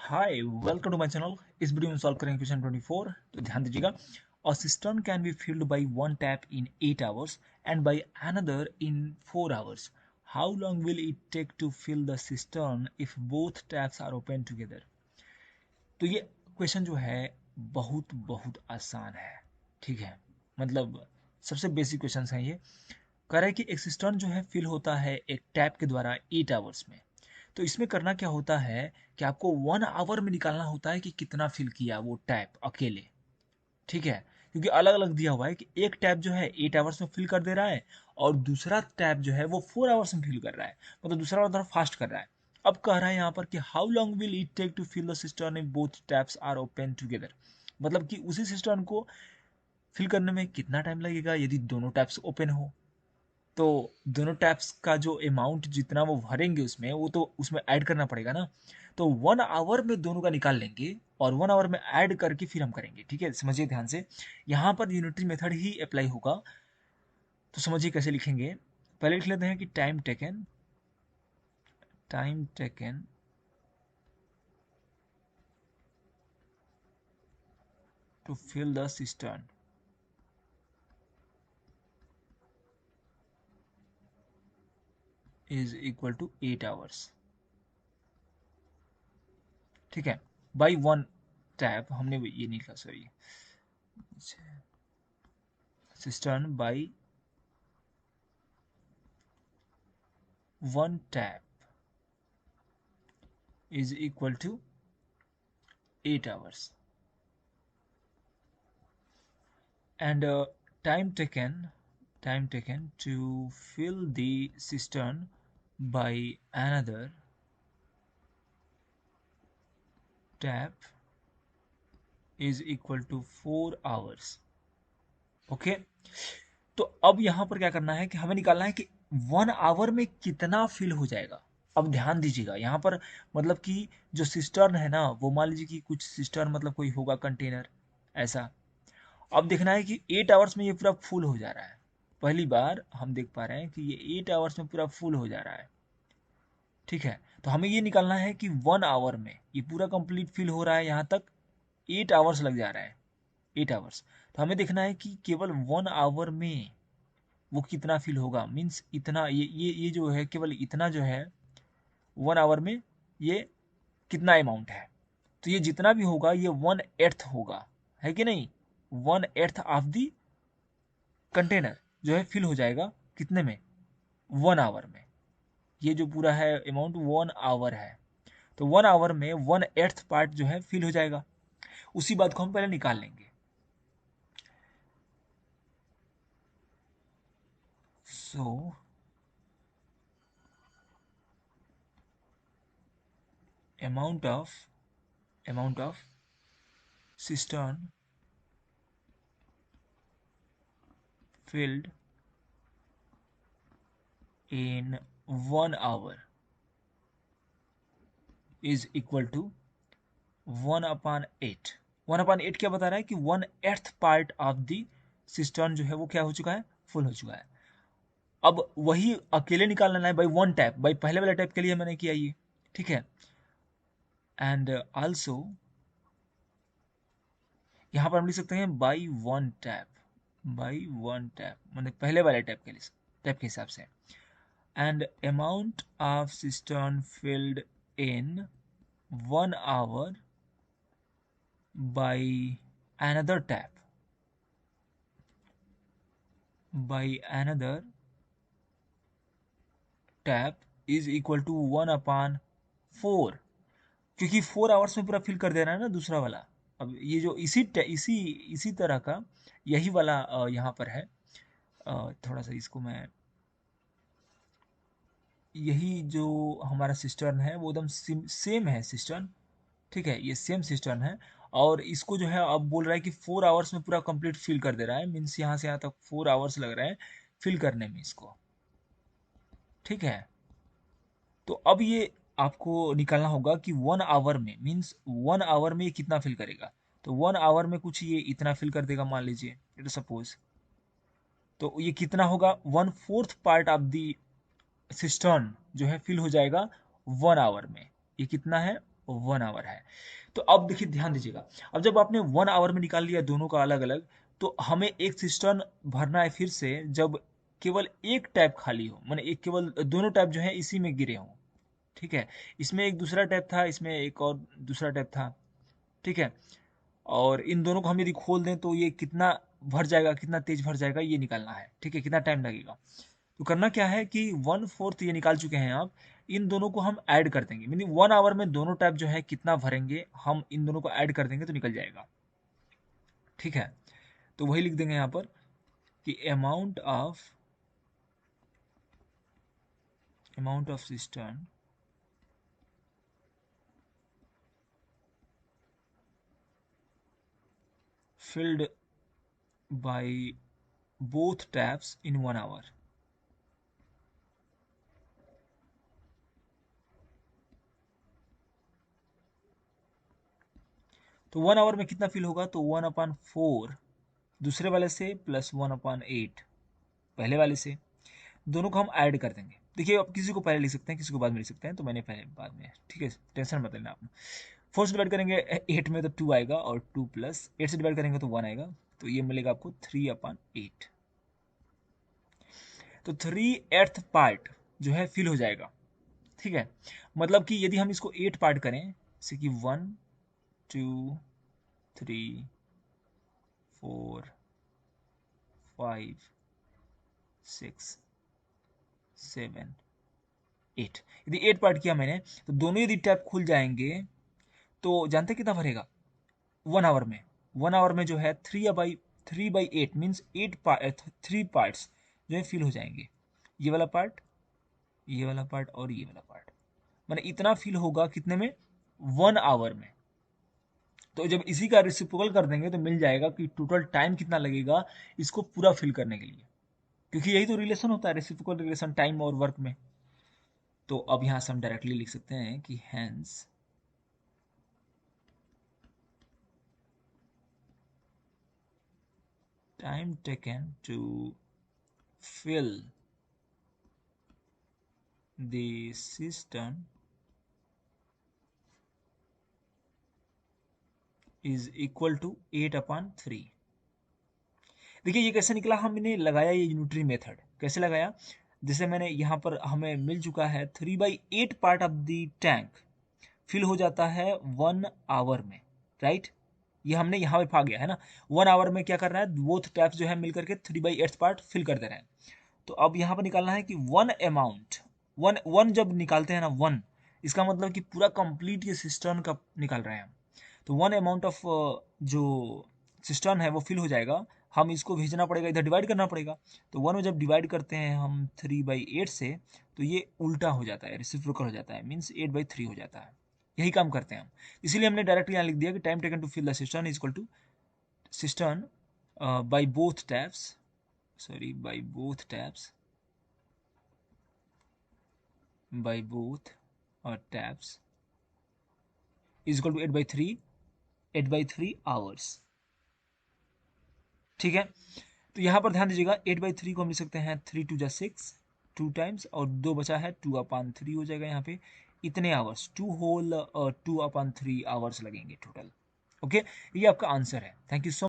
Hi welcome to my channel. इस video में solve करेंगे क्वेश्चन 24। तो ध्यान दीजिएगा। A system can be filled by one tap in 8 hours and by another in 4 hours. How long will it take to fill the system if both taps are open together. तो ये question जो है बहुत बहुत आसान है। ठीक है, मतलब सबसे बेसिक क्वेश्चन है ये। कह रहा है कि एक सिस्टम जो है फिल होता है एक टैप के द्वारा 8 आवर्स में। तो इसमें करना क्या होता है कि आपको 1 आवर में निकालना होता है कि कितना फिल किया वो टैप अकेले। ठीक है, क्योंकि अलग अलग दिया हुआ है कि एक टैप जो है 8 आवर्स में फिल कर दे रहा है और दूसरा टैप जो है वो 4 आवर्स में फिल कर रहा है, मतलब दूसरा वाला थोड़ा फास्ट कर रहा है। अब कह रहा है यहाँ पर कि how long will it take to fill the system if both taps are open together. मतलब कि उसी सिस्टम को फिल करने में कितना टाइम लगेगा यदि दोनों टैप्स ओपन हो। तो दोनों टैप्स का जो अमाउंट जितना वो भरेंगे उसमें वो तो उसमें ऐड करना पड़ेगा ना। तो 1 आवर में दोनों का निकाल लेंगे और 1 आवर में ऐड करके फिर हम करेंगे। ठीक है, समझिए ध्यान से। यहाँ पर यूनिटरी मेथड ही अप्लाई होगा। तो समझिए कैसे लिखेंगे। पहले लिख लेते हैं कि time taken to fill the system is equal to 8 hours. ठीक है, बाई वन टैप हमने ये नहीं लिखा, sorry, system by one tap is equal to 8 hours and time taken to fill the cistern by another tap is equal to 4 hours। Okay, तो अब यहां पर क्या करना है कि हमें निकालना है कि 1 आवर में कितना फिल हो जाएगा। अब ध्यान दीजिएगा यहाँ पर, मतलब कि जो सिस्टर्न है ना, वो मान लीजिए कि कुछ सिस्टर्न मतलब कोई होगा कंटेनर ऐसा। अब देखना है कि 8 आवर्स में ये पूरा फुल हो जा रहा है। पहली बार हम देख पा रहे हैं कि ये 8 आवर्स में पूरा फुल हो जा रहा है। ठीक है, तो हमें ये निकालना है कि 1 आवर में ये पूरा कंप्लीट फिल हो रहा है, यहाँ तक 8 आवर्स लग जा रहा है। 8 आवर्स, तो हमें देखना है कि केवल 1 आवर में वो कितना फिल होगा। मीन्स इतना, ये जो है केवल इतना जो है 1 आवर में ये कितना अमाउंट है। तो ये जितना भी होगा ये 1/8 होगा, है कि नहीं। 1/8 ऑफ दी कंटेनर जो है फिल हो जाएगा कितने में, 1 आवर में। ये जो पूरा है अमाउंट 1 आवर है, तो 1 आवर में 1/8 पार्ट जो है फिल हो जाएगा। उसी बात को हम पहले निकाल लेंगे। So amount of system filled in 1 hour is equal to 1/8। 1/8 क्या बता रहा है कि 1/8 पार्ट ऑफ द सिस्टम जो है वो क्या हो चुका है, फुल हो चुका है। अब वही अकेले निकालना है बाई वन टैप, बाई पहले वाले टैप के लिए मैंने किया ये। ठीक है, एंड आल्सो यहाँ पर हम लिख सकते हैं बाई वन टैप, मतलब पहले वाले टैप के लिए, टैप के हिसाब से। And amount of system filled in 1 hour by another tap is equal to 1/4, क्योंकि 4 आवर्स में पूरा फिल कर देना है ना दूसरा वाला। अब ये जो इसी तरह का यही वाला यहाँ पर है। थोड़ा सा इसको मैं, यही जो हमारा सिस्टर्न है वो एकदम सेम है सिस्टर्न। ठीक है, ये सेम सिस्टम है। और इसको जो है अब बोल रहा है कि 4 आवर्स में पूरा कंप्लीट फिल कर दे रहा है। मीन्स यहाँ से यहाँ तक 4 आवर्स लग रहा है फिल करने में इसको। ठीक है, तो अब ये आपको निकालना होगा कि 1 आवर में, मीन्स 1 आवर में ये कितना फिल करेगा। तो 1 आवर में कुछ ये इतना फिल कर देगा मान लीजिए, लेट सपोज। तो ये कितना होगा, 1/4 पार्ट ऑफ द सिस्टम जो है फिल हो जाएगा 1 आवर में। ये कितना है, 1 आवर है। तो अब देखिए ध्यान दीजिएगा, अब जब आपने 1 आवर में निकाल लिया दोनों का अलग अलग, तो हमें एक सिस्टर्न भरना है फिर से, जब केवल एक टैप खाली हो, माने एक केवल दोनों टैप जो है इसी में गिरे हों। ठीक है, इसमें एक दूसरा टैप था, इसमें एक और दूसरा टैप था। ठीक है, और इन दोनों को हम यदि खोल दें तो ये कितना भर जाएगा, कितना तेज भर जाएगा, ये निकालना है। ठीक है, कितना टाइम लगेगा। तो करना क्या है कि 1/4 ये निकाल चुके हैं आप, इन दोनों को हम ऐड कर देंगे, मीनिंग 1 आवर में दोनों टैप जो है कितना भरेंगे, हम इन दोनों को ऐड कर देंगे तो निकल जाएगा। ठीक है, तो वही लिख देंगे यहाँ पर कि amount of cistern filled by both taps in 1 hour। तो 1 आवर में कितना फिल होगा, तो 1/4 दूसरे वाले से प्लस 1/8 पहले वाले से, दोनों को हम ऐड कर देंगे। देखिए, आप किसी को पहले लिख सकते हैं, किसी को बाद में लिख सकते हैं, तो मैंने पहले बाद में। ठीक है, टेंशन मत लेना आप। 4 से डिवाइड करेंगे 8 में तो 2 आएगा, और 2 प्लस 8 से डिवाइड करेंगे तो 1 आएगा, तो ये मिलेगा आपको 3/8। तो 3/8 पार्ट जो है फिल हो जाएगा। ठीक है, मतलब कि यदि हम इसको 8 पार्ट करें, जैसे कि 1 2 3 4 5 6 7 8, यदि 8 पार्ट किया मैंने, तो दोनों यदि टैप खुल जाएंगे तो जानते कितना भरेगा 1 आवर में। 1 आवर में जो है 3/8 मीन्स 3 पार्ट्स जो है फिल हो जाएंगे। ये वाला पार्ट, ये वाला पार्ट और ये वाला पार्ट, मैंने इतना फिल होगा कितने में, 1 आवर में। तो जब इसी का रेसिप्रोकल कर देंगे तो मिल जाएगा कि टोटल टाइम कितना लगेगा इसको पूरा फिल करने के लिए, क्योंकि यही तो रिलेशन होता है, रेसिप्रोकल रिलेशन टाइम और वर्क में। तो अब यहां से हम डायरेक्टली लिख सकते हैं कि hence time taken to fill the system is equal to 8/3। देखिए ये कैसे निकला, हमने लगाया ये यूनिटरी मेथड। कैसे लगाया, जैसे मैंने यहाँ पर हमें मिल चुका है 3/8 part of the tank fill हो जाता है 1 आवर में, राइट। ये हमने यहाँ पे पा गया है ना, 1 आवर में क्या कर रहा है, बोथ टैप्स जो है मिलकर के 3/8 पार्ट फिल कर दे रहे हैं। तो अब यहाँ पर निकालना है कि वन अमाउंट, वन जब निकालते हैं ना, वन, इसका मतलब कि पूरा कंप्लीट ये सिस्टर्न का निकाल रहे हैं हम। तो वन अमाउंट ऑफ जो सिस्टर्न है वो फिल हो जाएगा, हम इसको भेजना पड़ेगा, इधर डिवाइड करना पड़ेगा। तो वन में जब डिवाइड करते हैं हम 3/8 से, तो ये उल्टा हो जाता है, रेसिप्रोकल हो जाता है, मीन्स 8/3 हो जाता है। यही काम करते हैं हम, इसीलिए हमने डायरेक्ट यहाँ लिख दिया कि time taken to fill the cistern is equal to cistern by both taps, sorry, by both taps is equal to 8/3 hours। ठीक है, तो यहाँ पर ध्यान दीजिएगा, 8/3 को हम लिख सकते हैं 3 2 जा 6 2 टाइम्स, और 2 बचा है 2/3 हो जाएगा यहाँ पे। इतने आवर्स 2 होल 2/3 आवर्स लगेंगे टोटल। ओके, ये आपका आंसर है। Thank you so